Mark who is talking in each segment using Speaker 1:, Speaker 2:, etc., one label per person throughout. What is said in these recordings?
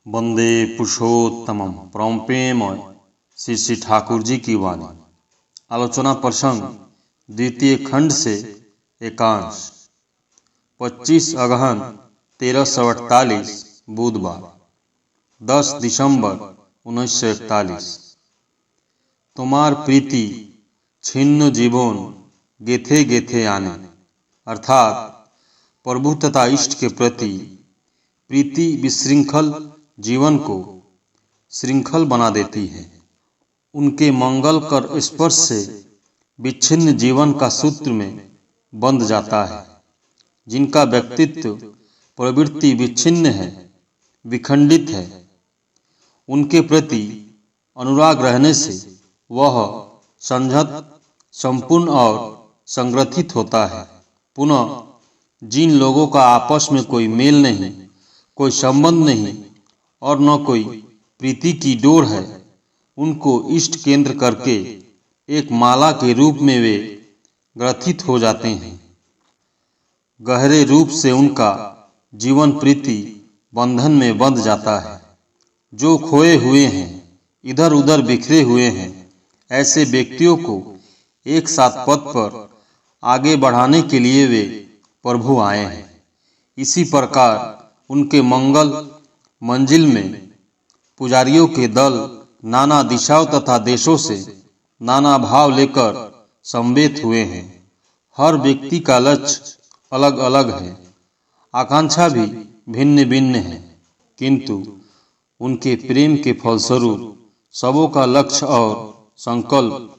Speaker 1: वंदे पुरुषोत्तमम परम प्रेममय श्री श्री ठाकुर जी की वाणी। आलोचना प्रसंग द्वितीय खंड से एकांश 25 अगहन 1348 बुधवार 10 दिसंबर 1941। तुम्हार प्रीति छिन्न जीवन गेथे गेथे आने, अर्थात प्रभु तथा इष्ट के प्रति प्रीति विशृंखल जीवन को श्रृंखल बना देती है। उनके मंगल कर स्पर्श से विच्छिन्न जीवन का सूत्र में बंध जाता है। जिनका व्यक्तित्व प्रवृत्ति विच्छिन्न है, विखंडित है, उनके प्रति अनुराग रहने से वह संहत, संपूर्ण और संग्रथित होता है। पुनः जिन लोगों का आपस में कोई मेल नहीं, कोई संबंध नहीं और न कोई प्रीति की डोर है, उनको इष्ट केंद्र करके एक माला के रूप में वे ग्रथित हो जाते हैं। गहरे रूप से उनका जीवन प्रीति बंधन में बंध जाता है। जो खोए हुए हैं, इधर उधर बिखरे हुए हैं, ऐसे व्यक्तियों को एक साथ पथ पर आगे बढ़ाने के लिए वे प्रभु आए हैं। इसी प्रकार उनके मंगल मंजिल में पुजारियों के दल नाना दिशाओं तथा देशों से नाना भाव लेकर समवेत हुए हैं। हर व्यक्ति का लक्ष्य अलग अलग है, आकांक्षा भी भिन्न भिन्न है, किंतु उनके प्रेम के फलस्वरूप सबों का लक्ष्य और संकल्प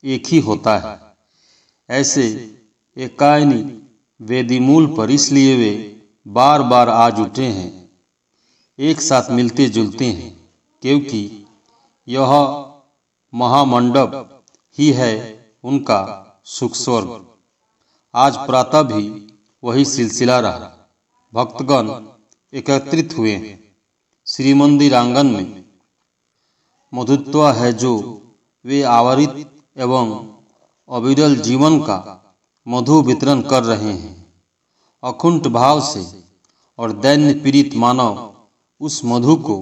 Speaker 1: एक ही होता है। ऐसे एकायनी वेदीमूल पर इसलिए वे बार बार आ जुटे हैं, एक साथ मिलते जुलते हैं, क्योंकि यह महामंडप ही है उनका सुख स्वर्ग। आज प्रातः भी वही सिलसिला रहा। भक्तगण एकत्रित हुए हैं। श्री मंदिर आंगन में मधुत्व है जो वे आवरित एवं अविरल जीवन का मधु वितरण कर रहे हैं। अकुंठ भाव से और दैन्य पीड़ित मानव उस मधु को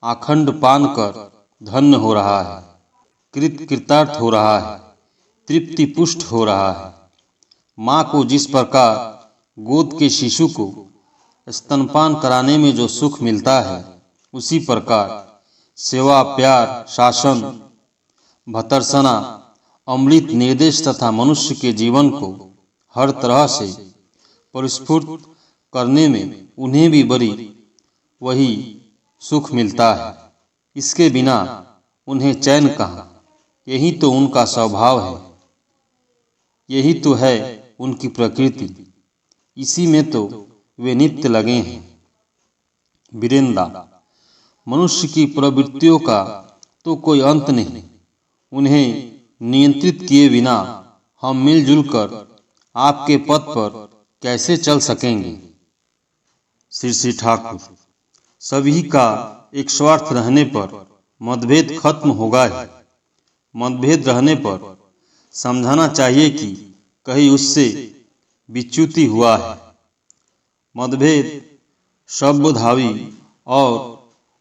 Speaker 1: आखंड पान कर धन्य हो रहा है, कृतार्थ हो रहा है, तृप्ति पुष्ट हो रहा है। माँ को जिस प्रकार गोद के शिशु को स्तनपान कराने में जो सुख मिलता है, उसी प्रकार सेवा, प्यार, शासन, भर्त्सना, अमृत निर्देश तथा मनुष्य के जीवन को हर तरह से परिस्फुट करने में उन्हें भी बड़ी वही सुख मिलता है। इसके बिना उन्हें चैन कहाँ। यही तो उनका स्वभाव है, यही तो है उनकी प्रकृति। इसी में तो वे नित्य लगे हैं। वीरेंद्र, मनुष्य की प्रवृत्तियों का तो कोई अंत नहीं। उन्हें नियंत्रित किए बिना हम मिलजुल कर आपके पथ पर कैसे चल सकेंगे। श्री श्री ठाकुर, सभी का एक स्वार्थ रहने पर मतभेद खत्म होगा ही। मतभेद रहने पर समझाना चाहिए कि कहीं उससे विच्युति हुआ है। मतभेद सभ्यभावी और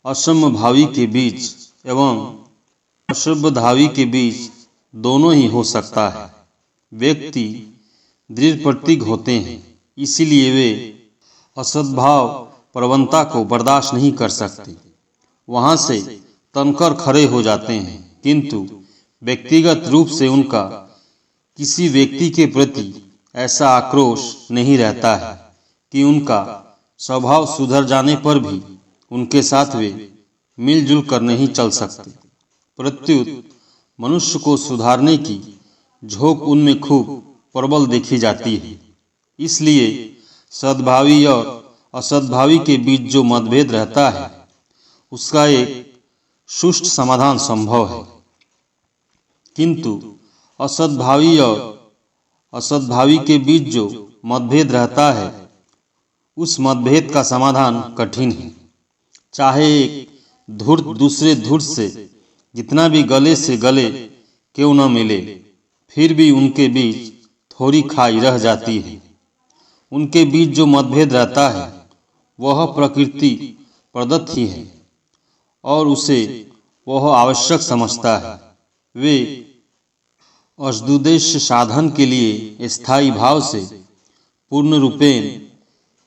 Speaker 1: असमभावी के बीच एवं असभ्यभावी के बीच दोनों ही हो सकता है। व्यक्ति दृढ़ प्रतीक होते हैं, इसीलिए वे असद्भाव प्रवणता को बर्दाश्त नहीं कर सकते, वहां से तनकर खड़े हो जाते हैं। किंतु व्यक्तिगत रूप से उनका किसी व्यक्ति के प्रति ऐसा आक्रोश नहीं रहता है कि उनका स्वभाव सुधर जाने पर भी उनके साथ वे मिलजुल कर नहीं चल सकते। प्रत्युत मनुष्य को सुधारने की झोंक उनमें खूब प्रबल देखी जाती है। इसलिए सद्भावी और असद्भावी के बीच जो मतभेद रहता है, उसका एक सुष्ठु समाधान संभव है। किंतु असद्भावी और असद्भावी के बीच जो मतभेद रहता है, उस मतभेद का समाधान कठिन है। चाहे एक धूर्त दूसरे धूर्त से जितना भी गले से गले क्यों न मिले, फिर भी उनके बीच थोड़ी खाई रह जाती है। उनके बीच जो मतभेद रहता है, वह प्रकृति प्रदत्त ही है। और उसे वह आवश्यक समझता है। वे असदुद्देश्य साधन के लिए स्थायी भाव से पूर्ण रूपेण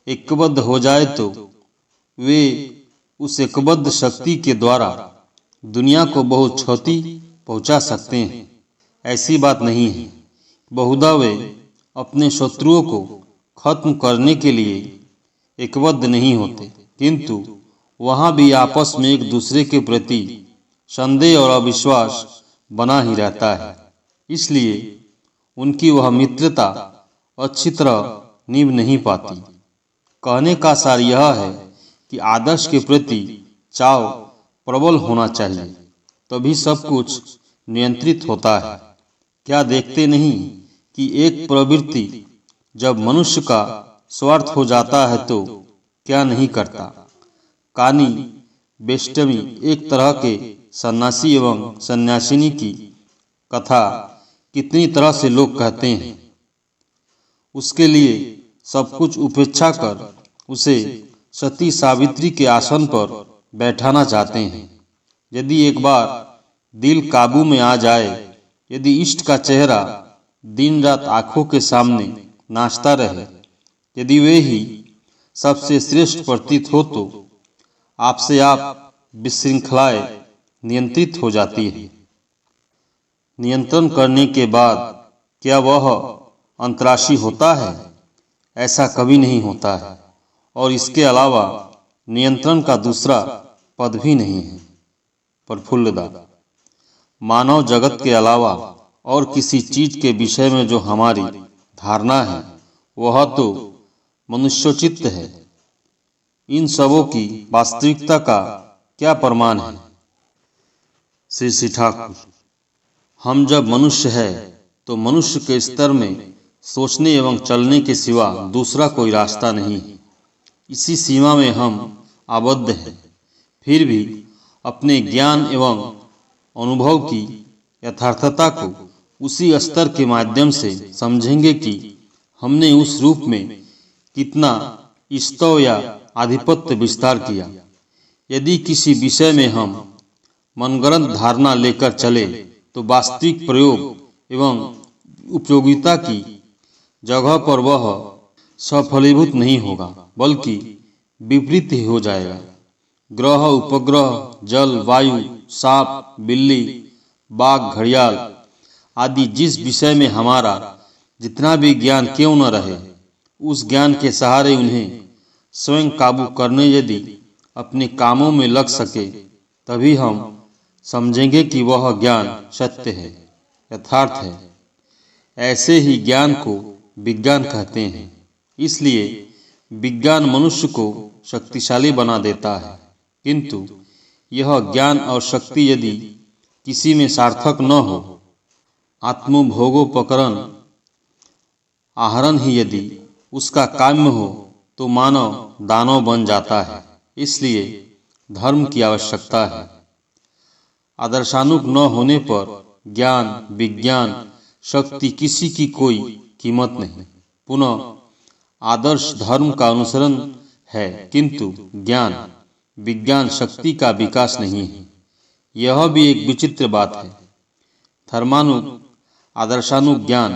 Speaker 1: एकबद्ध हो जाए तो वे उस एकबद्ध शक्ति के द्वारा दुनिया को बहुत क्षति पहुंचा सकते हैं। ऐसी बात नहीं है। बहुधा वे अपने शत्रुओं को खत्म करने के लिए एकबद्ध नहीं होते, किंतु वहाँ भी आपस में एक दूसरे के प्रति संदेह और अविश्वास बना ही रहता है। इसलिए उनकी वह मित्रता अच्छी तरह निभ नहीं पाती। कहने का सार यह है कि आदर्श के प्रति चाव प्रबल होना चाहिए, तभी सब कुछ नियंत्रित होता है। क्या देखते नहीं कि एक प्रवृत्ति जब मनुष्य का स्वार्थ हो जाता है तो क्या नहीं करता। कानी बेष्टमी एक तरह के सन्यासी एवं सन्यासिनी की कथा कितनी तरह से लोग कहते हैं। उसके लिए सब कुछ उपेक्षा कर उसे सती सावित्री के आसन पर बैठाना चाहते हैं। यदि एक बार दिल काबू में आ जाए, यदि इष्ट का चेहरा दिन रात आंखों के सामने नाचता रहे, यदि वे ही सबसे श्रेष्ठ प्रतीत हो तो आपसे आप विशृंखलाएं नियंत्रित हो जाती है। नियंत्रण करने के बाद क्या वह अंतराशी होता है? ऐसा कभी नहीं होता है, और इसके अलावा नियंत्रण का दूसरा पद भी नहीं है। प्रफुल्लदा, मानव जगत के अलावा और किसी चीज के विषय में जो हमारी धारणा है वह तो मनुष्योचित है। इन सबों की वास्तविकता का क्या प्रमाण है? श्री ठाकुर, हम जब मनुष्य है तो मनुष्य के स्तर में सोचने एवं चलने के सिवा दूसरा कोई रास्ता नहीं है। इसी सीमा में हम आबद्ध हैं। फिर भी अपने ज्ञान एवं अनुभव की यथार्थता को उसी स्तर के माध्यम से समझेंगे कि हमने उस रूप में कितना स्तव या आधिपत्य विस्तार किया। यदि किसी विषय में हम मनगढ़ंत धारणा लेकर चले तो वास्तविक प्रयोग एवं उपयोगिता की जगह पर वह सफलीभूत नहीं होगा, बल्कि विपरीत ही हो जाएगा। ग्रह, उपग्रह, जल, वायु, सांप, बिल्ली, बाघ, घड़ियाल आदि जिस विषय में हमारा जितना भी ज्ञान क्यों न रहे, उस ज्ञान के सहारे उन्हें स्वयं काबू करने यदि अपने कामों में लग सके, तभी हम समझेंगे कि वह ज्ञान सत्य है, यथार्थ है। ऐसे ही ज्ञान को विज्ञान कहते हैं। इसलिए विज्ञान मनुष्य को शक्तिशाली बना देता है, किंतु यह ज्ञान और शक्ति यदि किसी में सार्थक न हो, आत्मभोगोपकरण आहरण ही यदि उसका काम्य हो, तो मानव दानव बन जाता है। इसलिए धर्म की आवश्यकता है। आदर्शानुग न होने पर ज्ञान, विज्ञान, शक्ति किसी की कोई कीमत नहीं। पुनः आदर्श धर्म का अनुसरण है, किंतु ज्ञान, विज्ञान, शक्ति का विकास नहीं है। यह भी एक विचित्र बात है। धर्मानुग, आदर्शानुग ज्ञान,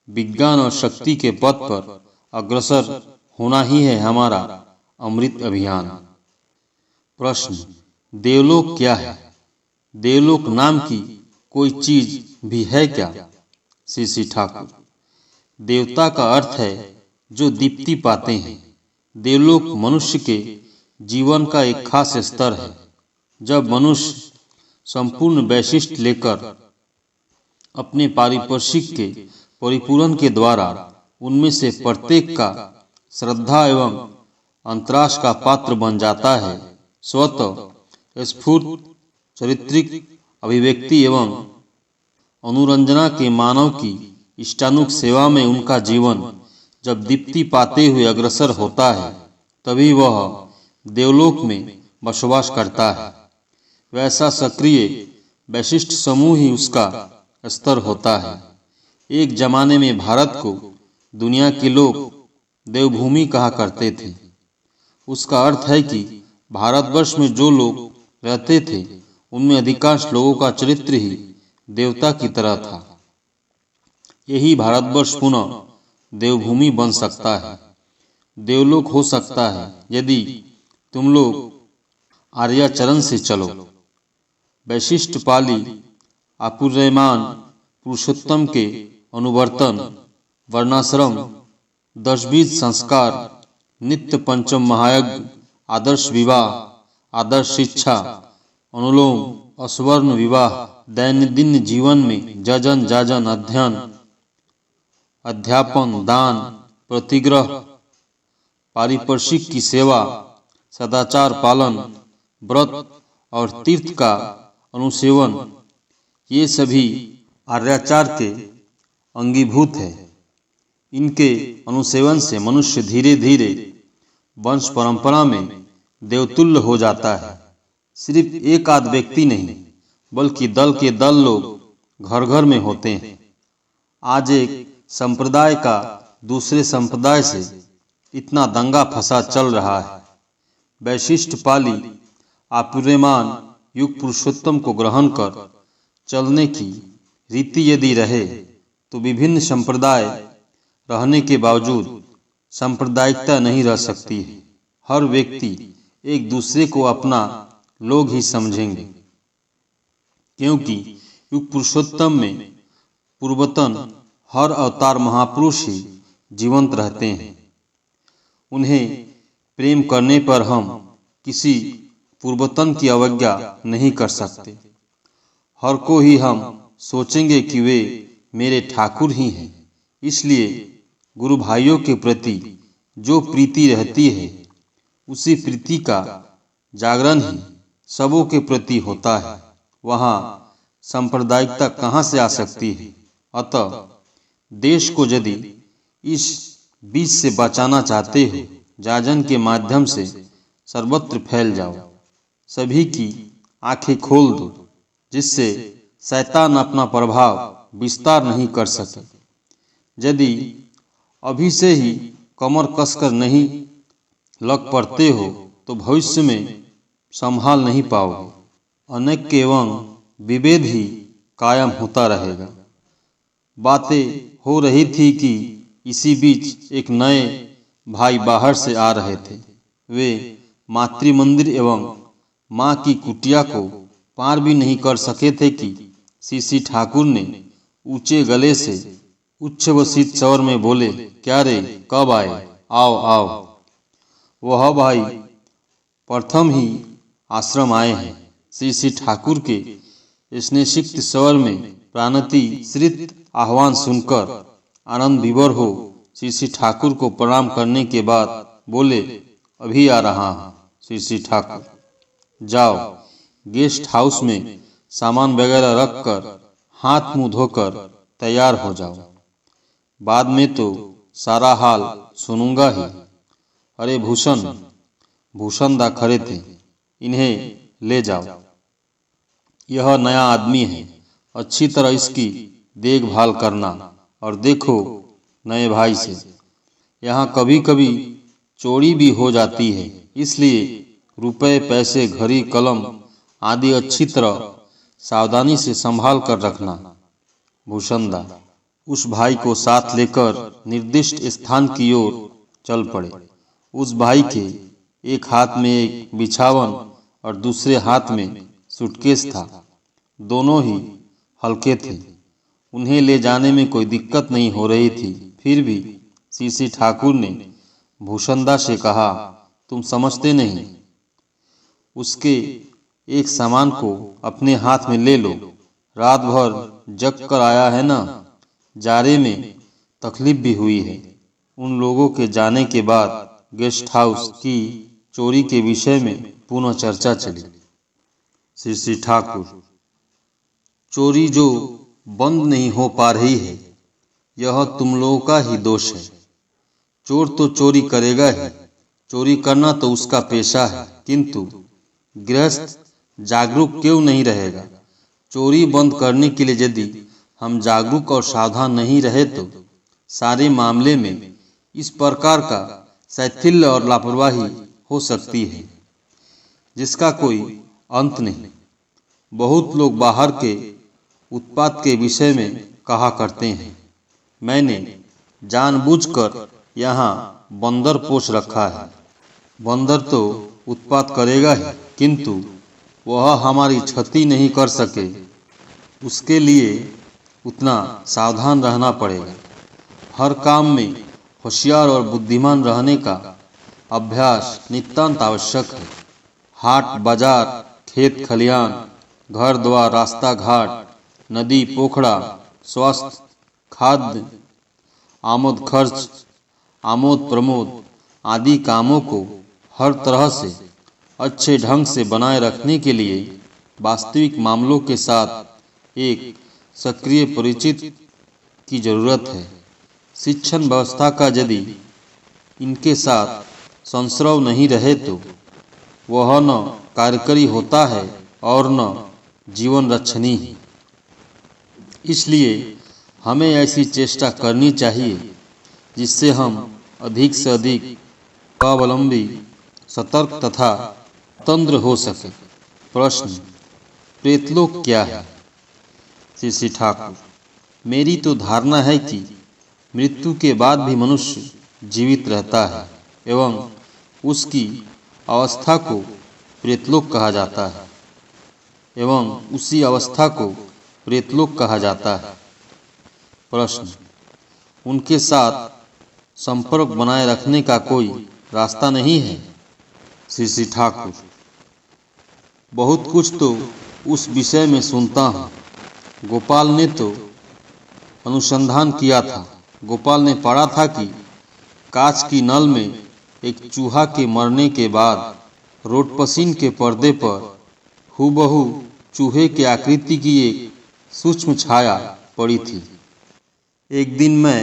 Speaker 1: विज्ञान और शक्ति के पथ पर अग्रसर होना ही है हमारा अमृत अभियान। प्रश्न, देवलोक क्या है? देवलोक नाम की कोई चीज भी है क्या? श्री ठाकुर, देवता का अर्थ है जो दीप्ति पाते हैं। देवलोक मनुष्य के जीवन का एक खास स्तर है। जब मनुष्य संपूर्ण वैशिष्ट लेकर अपने पारिपार्श्विक के परिपूरण के द्वारा उनमें से प्रत्येक का श्रद्धा एवं अंतराश का पात्र बन जाता है, स्वतः स्फूर्त चारित्रिक अभिव्यक्ति एवं अनुरंजना के मानव की इष्टानुग सेवा में उनका जीवन जब दीप्ति पाते हुए अग्रसर होता है, तभी वह देवलोक में बसवास करता है। वैसा सक्रिय वैशिष्ट समूह ही उसका स्तर होता है। एक जमाने में भारत को दुनिया के लोग देवभूमि कहा करते थे। उसका अर्थ है कि भारतवर्ष में जो लोग रहते थे उनमें अधिकांश लोगों का चरित्र ही देवता की तरह था। यही भारतवर्ष पुनः देवभूमि बन सकता है, देवलोक हो सकता है यदि तुम लोग आर्याचरण से चलो। वैशिष्ट पाली आपूर्यमान पुरुषोत्तम के अनुवर्तन, वर्णाश्रम, 10-20 संस्कार, नित्य पंचम महायज्ञ, आदर्श विवाह, आदर्श शिक्षा, अनुलोम अस्वर्ण विवाह, दैनंदिन जीवन में जजन जाजन अध्ययन, अध्यापन, दान, प्रतिग्रह, पारिपर्शिक की सेवा, सदाचार पालन, व्रत और तीर्थ का अनुसेवन, ये सभी आर्याचार के अंगीभूत है। इनके अनुसेवन से मनुष्य धीरे धीरे वंश परंपरा में देवतुल्य हो जाता है। सिर्फ एक आध व्यक्ति नहीं बल्कि दल के दल लोग घर घर में होते हैं। आज एक संप्रदाय का दूसरे संप्रदाय से इतना दंगा फसाद चल रहा है। वैशिष्ट पाली आपूर्यमान युग पुरुषोत्तम को ग्रहण कर चलने की रीति यदि रहे तो विभिन्न संप्रदाय रहने के बावजूद सांप्रदायिकता नहीं रह सकती है। हर व्यक्ति एक दूसरे को अपना लोग ही समझेंगे, क्योंकि युग पुरुषोत्तम में पूर्वतन हर अवतार महापुरुष ही जीवंत रहते हैं। उन्हें प्रेम करने पर हम किसी पूर्वतन की अवज्ञा नहीं कर सकते। हर को ही हम सोचेंगे कि वे मेरे ठाकुर ही हैं। इसलिए गुरु भाइयों के प्रति जो प्रीति रहती है उसी प्रीति का जागरण ही सबों के प्रति होता है। वहाँ सांप्रदायिकता कहाँ से आ सकती है? अतः देश को यदि इस बीच से बचाना चाहते हो, जाजन के माध्यम से सर्वत्र फैल जाओ, सभी की आंखें खोल दो, जिससे शैतान अपना प्रभाव विस्तार नहीं कर सके। यदि अभी से ही कमर कसकर नहीं लग पड़ते हो तो भविष्य में संभाल नहीं पाओगे। अनेक एवं विभेद ही कायम होता रहेगा। बातें हो रही थी कि इसी बीच एक नए भाई बाहर से आ रहे थे। वे मातृ मंदिर एवं माँ की कुटिया को पार भी नहीं कर सके थे कि सीसी ठाकुर ने ऊंचे गले से उच्छ्वसित स्वर में बोले, क्या रे, कब आए? आओ आओ। वह भाई प्रथम ही आश्रम आए हैं। सीसी ठाकुर के स्नेहसिक्त स्वर में प्राणति श्रित आह्वान सुनकर आनंद विभोर हो सीसी ठाकुर को प्रणाम करने के बाद बोले, अभी आ रहा हूँ। सीसी ठाकुर, जाओ गेस्ट हाउस में सामान वगैरह रखकर हाथ मुंह धोकर तैयार हो जाओ। बाद में तो सारा हाल सुनूंगा ही। अरे भूषण दा खड़े थे, इन्हें ले जाओ। यह नया आदमी है, अच्छी तरह इसकी देखभाल करना। और देखो नए भाई से यहाँ कभी कभी चोरी भी हो जाती है, इसलिए रुपए, पैसे, घड़ी, कलम आदि अच्छी तरह सावधानी से संभाल कर रखना। भूषणदा उस भाई को साथ लेकर निर्दिष्ट स्थान की ओर चल पड़े। उस भाई के एक हाथ में एक बिछावन और दूसरे हाथ में सूटकेस था। दोनों ही हल्के थे। उन्हें ले जाने में कोई दिक्कत नहीं हो रही थी। फिर भी सीसी ठाकुर ने भूषणदा से कहा, तुम समझते नहीं, उसके एक सामान को अपने हाथ में ले लो। रात भर जग कर आया है ना, जारे में तकलीफ भी हुई है। उन लोगों के जाने के बाद गेस्ट हाउस की चोरी के विषय में पुनः चर्चा चली। सीसी ठाकुर, चोरी जो बंद नहीं हो पा रही है, यह तुम लोगों का ही दोष है। चोर तो चोरी करेगा ही, चोरी करना तो उसका पेशा है, किंतु गृहस्थ जागरूक क्यों नहीं रहेगा? चोरी बंद करने के लिए यदि हम जागरूक और सावधान नहीं रहे तो सारे मामले में इस प्रकार का शैथिल्य और लापरवाही हो सकती है, जिसका कोई अंत नहीं। बहुत लोग बाहर के उत्पाद के विषय में कहा करते हैं, मैंने जानबूझकर यहाँ बंदर पोष रखा है। बंदर तो उत्पाद करेगा ही, किंतु वह हमारी क्षति नहीं कर सके, उसके लिए उतना सावधान रहना पड़ेगा। हर काम में होशियार और बुद्धिमान रहने का अभ्यास नितांत आवश्यक है। हाट बाजार, खेत खलियान, घर द्वार, रास्ता घाट, नदी पोखड़ा, स्वास्थ्य, खाद्य, आमोद खर्च, आमोद प्रमोद आदि कामों को हर तरह से अच्छे ढंग से बनाए रखने के लिए वास्तविक मामलों के साथ एक सक्रिय परिचित की जरूरत है। शिक्षण व्यवस्था का यदि इनके साथ संसर्ग नहीं रहे तो वह न कार्यकरी होता है और न जीवन रक्षणीय। इसलिए हमें ऐसी चेष्टा करनी चाहिए जिससे हम अधिक से अधिक स्वावलंबी, सतर्क तथा तंद्र हो सके। प्रश्न, प्रेतलोक क्या है? श्री ठाकुर, मेरी तो धारणा है कि मृत्यु के बाद भी मनुष्य जीवित रहता है एवं उसकी अवस्था को प्रेतलोक कहा जाता है एवं उसी अवस्था को प्रेतलोक कहा जाता है। प्रश्न, उनके साथ संपर्क बनाए रखने का कोई रास्ता नहीं है? श्री ठाकुर, बहुत कुछ तो उस विषय में सुनता हूँ। गोपाल ने तो अनुसंधान किया था। गोपाल ने पढ़ा था कि कांच की नल में एक चूहा के मरने के बाद रोटपसीन के पर्दे पर हूबहू चूहे के आकृति की एक सूक्ष्म छाया पड़ी थी। एक दिन मैं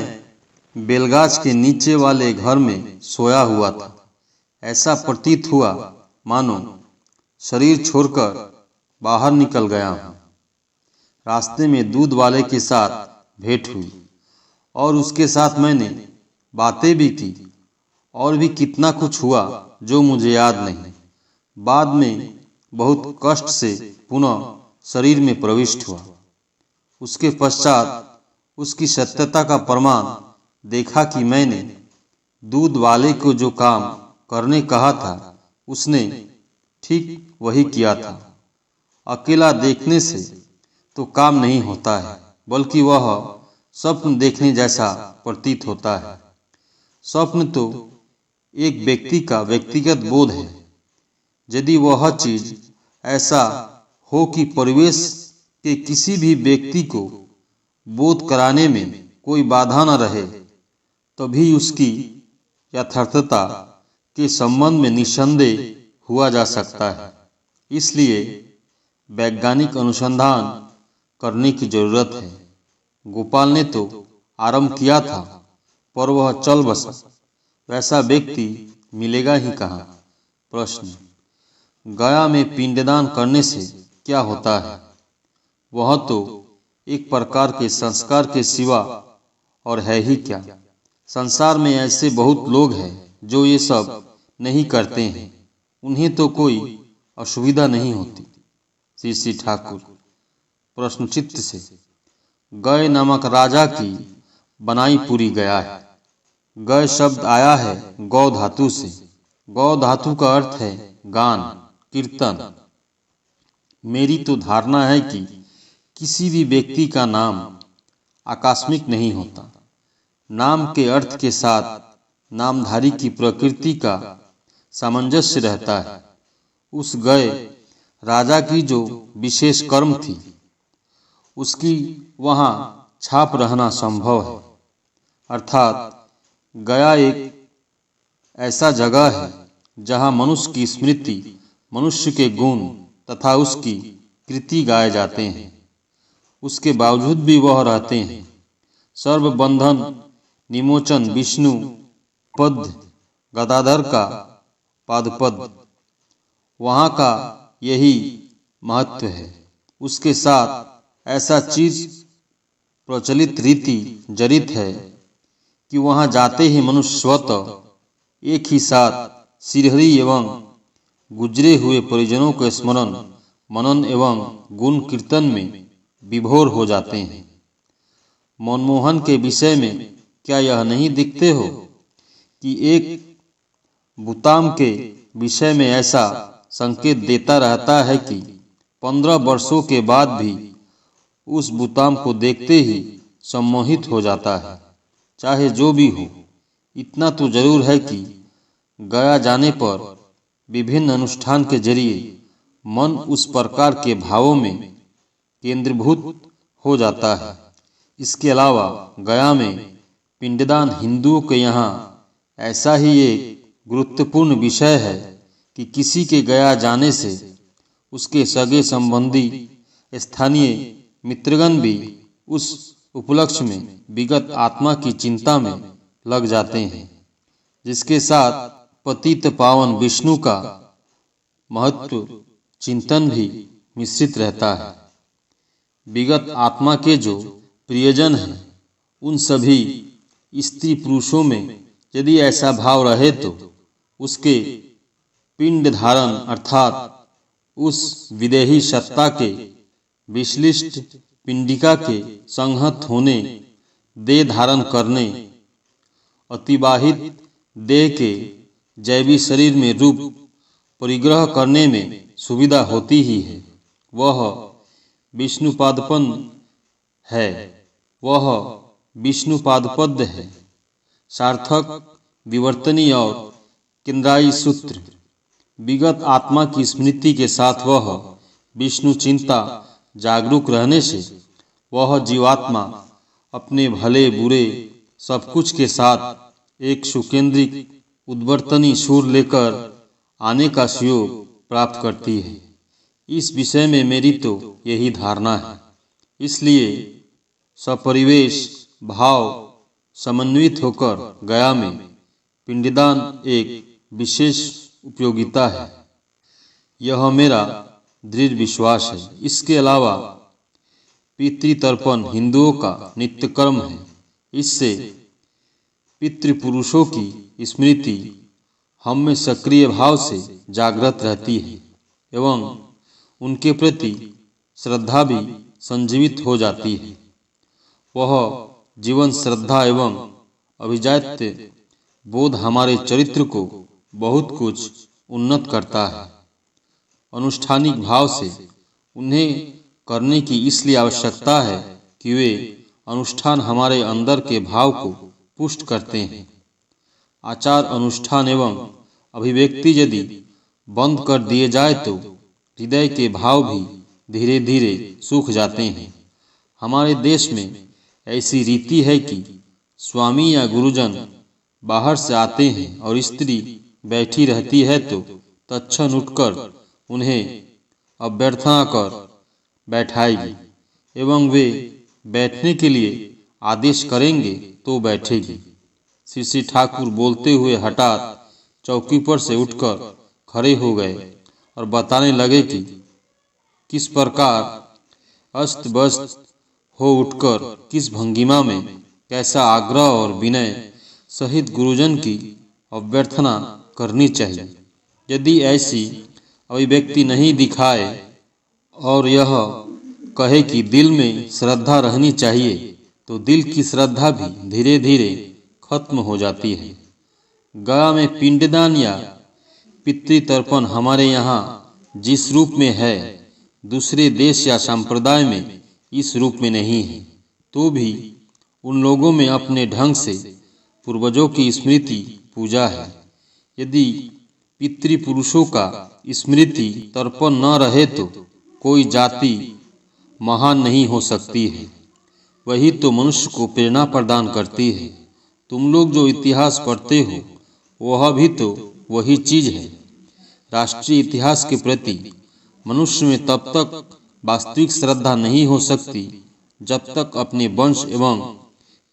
Speaker 1: बेलगाछ के नीचे वाले घर में सोया हुआ था। ऐसा प्रतीत हुआ मानो शरीर छोड़कर बाहर निकल गया हूँ। रास्ते में दूध वाले के साथ भेंट हुई और उसके साथ मैंने बातें भी की और भी कितना कुछ हुआ जो मुझे याद नहीं। बाद में बहुत कष्ट से पुनः शरीर में प्रविष्ट हुआ। उसके पश्चात उसकी सत्यता का प्रमाण देखा कि मैंने दूध वाले को जो काम करने कहा था उसने ठीक वही किया था। अकेला देखने से तो काम नहीं होता है, बल्कि वह स्वप्न देखने जैसा प्रतीत होता है। स्वप्न तो एक व्यक्ति का व्यक्तिगत बोध है। यदि वह चीज ऐसा हो कि परिवेश के किसी भी व्यक्ति को बोध कराने में कोई बाधा न रहे, तभी उसकी यथार्थता के संबंध में निसंदेह हुआ जा सकता है। इसलिए वैज्ञानिक अनुसंधान करने की जरूरत है। गोपाल ने तो आरंभ किया था, पर वह चल बसा। वैसा व्यक्ति मिलेगा ही कहाँ? प्रश्न, गया में पिंडदान करने से क्या होता है? वह तो एक प्रकार के संस्कार के सिवा और है ही क्या। संसार में ऐसे बहुत लोग हैं जो ये सब नहीं करते हैं, उन्हें तो कोई असुविधा नहीं होती। श्री ठाकुर प्रश्नचित्त से, गय नामक राजा की बनाई पूरी गया है। गय शब्द आया है गौ धातु से। गौ धातु का अर्थ है गान, कीर्तन। मेरी तो धारणा है कि किसी भी व्यक्ति का नाम आकस्मिक नहीं होता। नाम के अर्थ के साथ नामधारी की प्रकृति का सामंजस्य रहता है। उस गए राजा की जो विशेष कर्म थी, उसकी वहाँ छाप रहना संभव है। अर्थात गया एक ऐसा जगह है जहाँ मनुष्य की स्मृति, मनुष्य के गुण तथा उसकी कृति गाए जाते हैं। उसके बावजूद भी वह रहते हैं। सर्वबंधन निमोचन विष्णु पद गदाधर का पादपद, वहाँ का यही महत्व है। उसके साथ ऐसा चीज प्रचलित रीति जड़ित है कि वहाँ जाते ही मनुष्य स्वतः एक ही साथ सिरहरी एवं गुजरे हुए परिजनों के स्मरण, मनन एवं गुण कीर्तन में विभोर हो जाते हैं। मनमोहन के विषय में क्या यह नहीं दिखते हो कि एक बुताम के विषय में ऐसा संकेत देता रहता है कि 15 वर्षों के बाद भी उस बुताम को देखते ही सम्मोहित हो जाता है। चाहे जो भी हो, इतना तो जरूर है कि गया जाने पर विभिन्न अनुष्ठान के जरिए मन उस प्रकार के भावों में केंद्रीभूत हो जाता है। इसके अलावा गया में पिंडदान हिंदुओं के यहाँ ऐसा ही एक गुरुत्वपूर्ण विषय है कि किसी के गया जाने से उसके सगे संबंधी, स्थानीय मित्रगण भी उस उपलक्ष्य में विगत आत्मा की चिंता में लग जाते हैं, जिसके साथ पतित पावन विष्णु का महत्व चिंतन भी मिश्रित रहता है। विगत आत्मा के जो प्रियजन हैं, उन सभी स्त्री पुरुषों में यदि ऐसा भाव रहे तो उसके पिंड धारण अर्थात उस विदेही सत्ता के विश्लिष्ट पिंडिका के संहत होने, देह धारण करने, अतिवाहित देह के जैवी शरीर में रूप परिग्रह करने में सुविधा होती ही है। वह विष्णुपादपन है, वह विष्णुपादपद है। सार्थक, विवर्तनी और केंद्रायी सूत्र। विगत आत्मा की स्मृति के साथ वह विष्णु चिंता जागरूक रहने से वह जीवात्मा अपने भले बुरे सब कुछ के साथ एक सुकेंद्रिक उद्वर्तनी सुर लेकर आने का सुयोग प्राप्त करती है। इस विषय में मेरी तो यही धारणा है। इसलिए सपरिवेश भाव समन्वित होकर गया में पिंडदान एक विशेष उपयोगिता है, यह मेरा दृढ़ विश्वास है। इसके अलावा पितृतर्पण हिंदुओं का नित्य कर्म है। इससे पितृपुरुषों की स्मृति हम में सक्रिय भाव से जागृत रहती है एवं उनके प्रति श्रद्धा भी संजीवित हो जाती है। वह जीवन श्रद्धा एवं अभिजात्य बोध हमारे चरित्र को बहुत कुछ उन्नत करता है। अनुष्ठानिक भाव से उन्हें करने की इसलिए आवश्यकता है कि वे अनुष्ठान हमारे अंदर के भाव को पुष्ट करते हैं। आचार अनुष्ठान एवं अभिव्यक्ति यदि बंद कर दिए जाए तो हृदय के भाव भी धीरे धीरे सूख जाते हैं। हमारे देश में ऐसी रीति है कि स्वामी या गुरुजन बाहर से आते हैं और स्त्री बैठी रहती है तो तत्क्षण उठकर उन्हें अभ्यर्थना कर बैठाएगी एवं वे बैठने के लिए आदेश करेंगे तो बैठेगी। श्री ठाकुर बोलते हुए हठात चौकी पर से उठकर खड़े हो गए और बताने लगे कि किस प्रकार अस्त व्यस्त हो उठकर किस भंगिमा में कैसा आग्रह और विनय सहित गुरुजन की अभ्यर्थना करनी चाहिए। यदि ऐसी अभिव्यक्ति नहीं दिखाए और यह कहे कि दिल में श्रद्धा रहनी चाहिए तो दिल की श्रद्धा भी धीरे धीरे खत्म हो जाती है। गया में पिंडदान या पितृतर्पण हमारे यहाँ जिस रूप में है, दूसरे देश या संप्रदाय में इस रूप में नहीं है। तो भी उन लोगों में अपने ढंग से पूर्वजों की स्मृति पूजा है। यदि पितृपुरुषों का स्मृति तर्पण न रहे तो कोई जाति महान नहीं हो सकती है। वही तो मनुष्य को प्रेरणा प्रदान करती है। तुम लोग जो इतिहास पढ़ते हो वह भी तो वही चीज है। राष्ट्रीय इतिहास के प्रति मनुष्य में तब तक वास्तविक श्रद्धा नहीं हो सकती जब तक अपने वंश एवं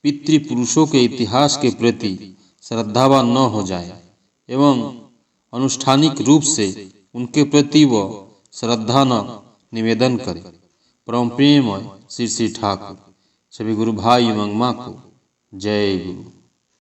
Speaker 1: पितृपुरुषों के इतिहास के प्रति श्रद्धावान न हो जाए एवं अनुष्ठानिक रूप से उनके प्रति वह श्रद्धा न निवेदन करे। परम प्रेममय श्री ठाकुर। सभी गुरु भाई एवं माँ को जय गुरु।